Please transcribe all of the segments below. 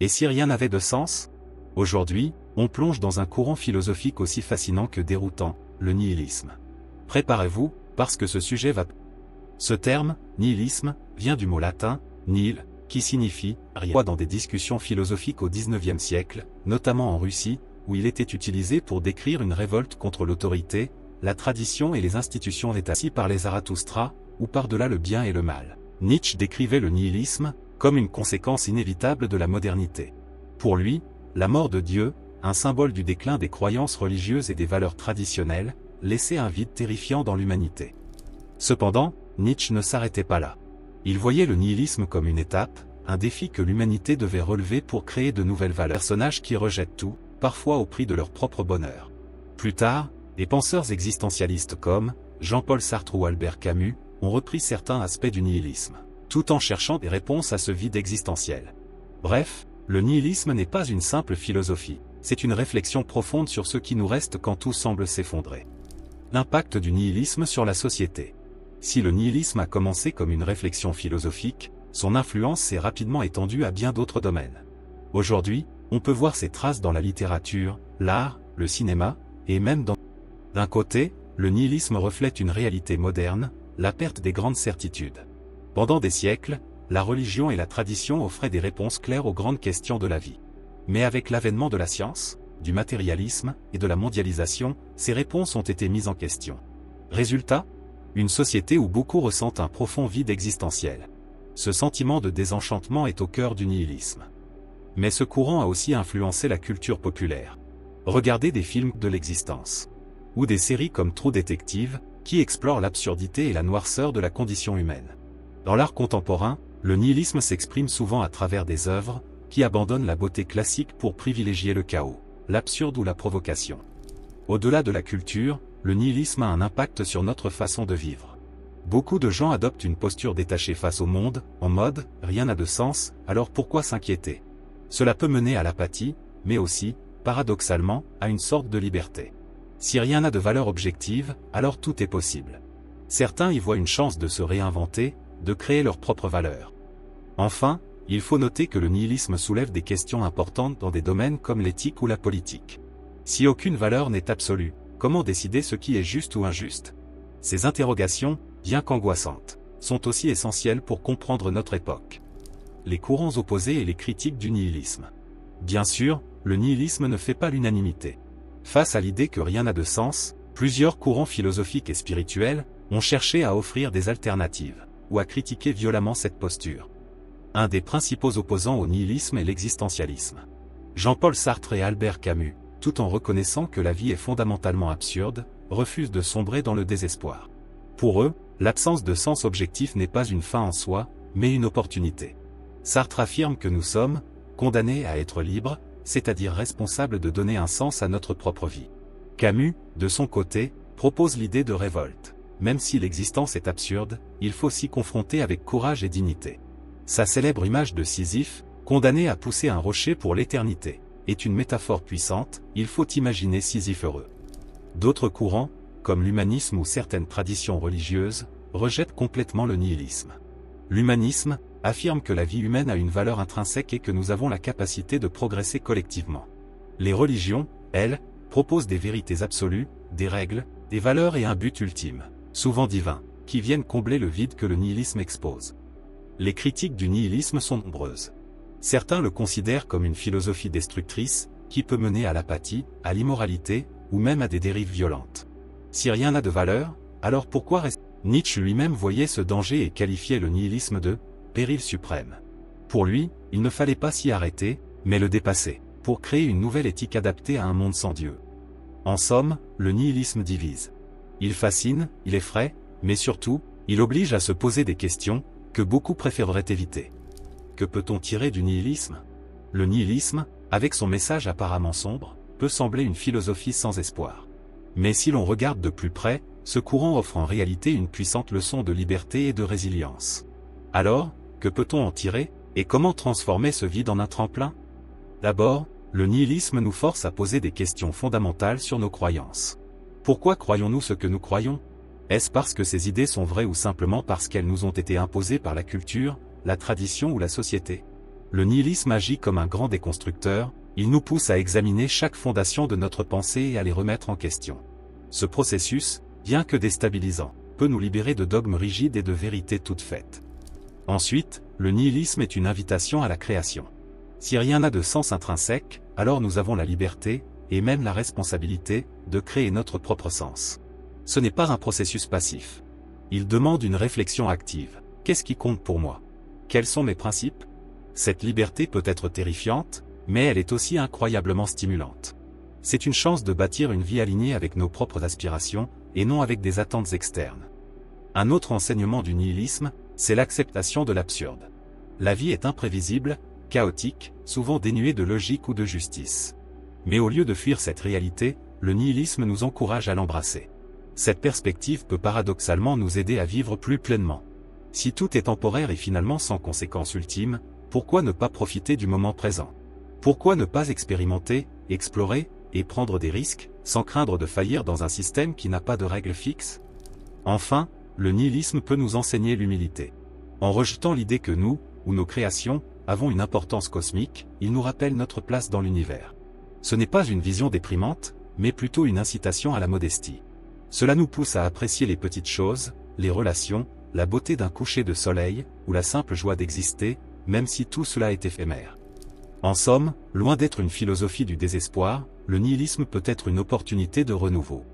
Et si rien n'avait de sens? Aujourd'hui, on plonge dans un courant philosophique aussi fascinant que déroutant, le nihilisme. Préparez-vous, parce que ce sujet va... Ce terme, nihilisme, vient du mot latin, nihil, qui signifie « rien » dans des discussions philosophiques au XIXe siècle, notamment en Russie, où il était utilisé pour décrire une révolte contre l'autorité, la tradition et les institutions établies par les Zarathustra, ou par-delà le bien et le mal. Nietzsche décrivait le nihilisme comme une conséquence inévitable de la modernité. Pour lui, la mort de Dieu, un symbole du déclin des croyances religieuses et des valeurs traditionnelles, laissait un vide terrifiant dans l'humanité. Cependant, Nietzsche ne s'arrêtait pas là. Il voyait le nihilisme comme une étape, un défi que l'humanité devait relever pour créer de nouvelles valeurs. Personnages qui rejettent tout, parfois au prix de leur propre bonheur. Plus tard, des penseurs existentialistes comme Jean-Paul Sartre ou Albert Camus ont repris certains aspects du nihilisme, tout en cherchant des réponses à ce vide existentiel. Bref, le nihilisme n'est pas une simple philosophie, c'est une réflexion profonde sur ce qui nous reste quand tout semble s'effondrer. L'impact du nihilisme sur la société. Si le nihilisme a commencé comme une réflexion philosophique, son influence s'est rapidement étendue à bien d'autres domaines. Aujourd'hui, on peut voir ses traces dans la littérature, l'art, le cinéma, et même dans... D'un côté, le nihilisme reflète une réalité moderne, la perte des grandes certitudes. Pendant des siècles, la religion et la tradition offraient des réponses claires aux grandes questions de la vie. Mais avec l'avènement de la science, du matérialisme et de la mondialisation, ces réponses ont été mises en question. Résultat ? Une société où beaucoup ressentent un profond vide existentiel. Ce sentiment de désenchantement est au cœur du nihilisme. Mais ce courant a aussi influencé la culture populaire. Regardez des films de l'existence. Ou des séries comme True Detective, qui explorent l'absurdité et la noirceur de la condition humaine. Dans l'art contemporain, le nihilisme s'exprime souvent à travers des œuvres, qui abandonnent la beauté classique pour privilégier le chaos, l'absurde ou la provocation. Au-delà de la culture, le nihilisme a un impact sur notre façon de vivre. Beaucoup de gens adoptent une posture détachée face au monde, en mode « rien n'a de sens, alors pourquoi s'inquiéter ?» Cela peut mener à l'apathie, mais aussi, paradoxalement, à une sorte de liberté. Si rien n'a de valeur objective, alors tout est possible. Certains y voient une chance de se réinventer, de créer leur propre valeur. Enfin, il faut noter que le nihilisme soulève des questions importantes dans des domaines comme l'éthique ou la politique. Si aucune valeur n'est absolue, comment décider ce qui est juste ou injuste? Ces interrogations, bien qu'angoissantes, sont aussi essentielles pour comprendre notre époque. Les courants opposés et les critiques du nihilisme. Bien sûr, le nihilisme ne fait pas l'unanimité. Face à l'idée que rien n'a de sens, plusieurs courants philosophiques et spirituels ont cherché à offrir des alternatives, ou à critiquer violemment cette posture. Un des principaux opposants au nihilisme est l'existentialisme. Jean-Paul Sartre et Albert Camus, tout en reconnaissant que la vie est fondamentalement absurde, refusent de sombrer dans le désespoir. Pour eux, l'absence de sens objectif n'est pas une fin en soi, mais une opportunité. Sartre affirme que nous sommes condamnés à être libres, c'est-à-dire responsables de donner un sens à notre propre vie. Camus, de son côté, propose l'idée de révolte. Même si l'existence est absurde, il faut s'y confronter avec courage et dignité. Sa célèbre image de Sisyphe, condamné à pousser un rocher pour l'éternité, est une métaphore puissante, il faut imaginer Sisyphe heureux. D'autres courants, comme l'humanisme ou certaines traditions religieuses, rejettent complètement le nihilisme. L'humanisme affirme que la vie humaine a une valeur intrinsèque et que nous avons la capacité de progresser collectivement. Les religions, elles, proposent des vérités absolues, des règles, des valeurs et un but ultime, souvent divin, qui viennent combler le vide que le nihilisme expose. Les critiques du nihilisme sont nombreuses. Certains le considèrent comme une philosophie destructrice, qui peut mener à l'apathie, à l'immoralité, ou même à des dérives violentes. Si rien n'a de valeur, alors pourquoi rester? Nietzsche lui-même voyait ce danger et qualifiait le nihilisme de « péril suprême ». Pour lui, il ne fallait pas s'y arrêter, mais le dépasser, pour créer une nouvelle éthique adaptée à un monde sans Dieu. En somme, le nihilisme divise. Il fascine, il effraie, mais surtout, il oblige à se poser des questions, que beaucoup préféreraient éviter. Que peut-on tirer du nihilisme? Le nihilisme, avec son message apparemment sombre, peut sembler une philosophie sans espoir. Mais si l'on regarde de plus près, ce courant offre en réalité une puissante leçon de liberté et de résilience. Alors, que peut-on en tirer, et comment transformer ce vide en un tremplin? D'abord, le nihilisme nous force à poser des questions fondamentales sur nos croyances. Pourquoi croyons-nous ce que nous croyons? Est-ce parce que ces idées sont vraies ou simplement parce qu'elles nous ont été imposées par la culture, la tradition ou la société? Le nihilisme agit comme un grand déconstructeur, il nous pousse à examiner chaque fondation de notre pensée et à les remettre en question. Ce processus, bien que déstabilisant, peut nous libérer de dogmes rigides et de vérités toutes faites. Ensuite, le nihilisme est une invitation à la création. Si rien n'a de sens intrinsèque, alors nous avons la liberté, et même la responsabilité, de créer notre propre sens. Ce n'est pas un processus passif. Il demande une réflexion active. Qu'est-ce qui compte pour moi? Quels sont mes principes? Cette liberté peut être terrifiante, mais elle est aussi incroyablement stimulante. C'est une chance de bâtir une vie alignée avec nos propres aspirations, et non avec des attentes externes. Un autre enseignement du nihilisme, c'est l'acceptation de l'absurde. La vie est imprévisible, chaotique, souvent dénuée de logique ou de justice. Mais au lieu de fuir cette réalité, le nihilisme nous encourage à l'embrasser. Cette perspective peut paradoxalement nous aider à vivre plus pleinement. Si tout est temporaire et finalement sans conséquence ultime, pourquoi ne pas profiter du moment présent? Pourquoi ne pas expérimenter, explorer, et prendre des risques, sans craindre de faillir dans un système qui n'a pas de règles fixes? Enfin, le nihilisme peut nous enseigner l'humilité. En rejetant l'idée que nous, ou nos créations, avons une importance cosmique, il nous rappelle notre place dans l'univers. Ce n'est pas une vision déprimante, mais plutôt une incitation à la modestie. Cela nous pousse à apprécier les petites choses, les relations, la beauté d'un coucher de soleil, ou la simple joie d'exister, même si tout cela est éphémère. En somme, loin d'être une philosophie du désespoir, le nihilisme peut être une opportunité de renouveau.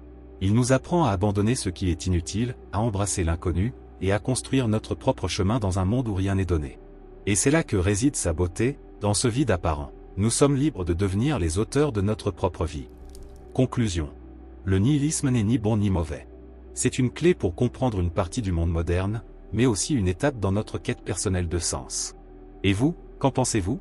Il nous apprend à abandonner ce qui est inutile, à embrasser l'inconnu, et à construire notre propre chemin dans un monde où rien n'est donné. Et c'est là que réside sa beauté, dans ce vide apparent. Nous sommes libres de devenir les auteurs de notre propre vie. Conclusion. Le nihilisme n'est ni bon ni mauvais. C'est une clé pour comprendre une partie du monde moderne, mais aussi une étape dans notre quête personnelle de sens. Et vous, qu'en pensez-vous?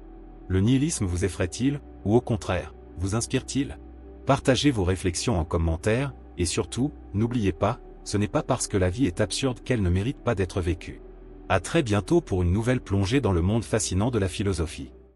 Le nihilisme vous effraie-t-il, ou au contraire, vous inspire-t-il? Partagez vos réflexions en commentaire, et surtout, n'oubliez pas, ce n'est pas parce que la vie est absurde qu'elle ne mérite pas d'être vécue. À très bientôt pour une nouvelle plongée dans le monde fascinant de la philosophie.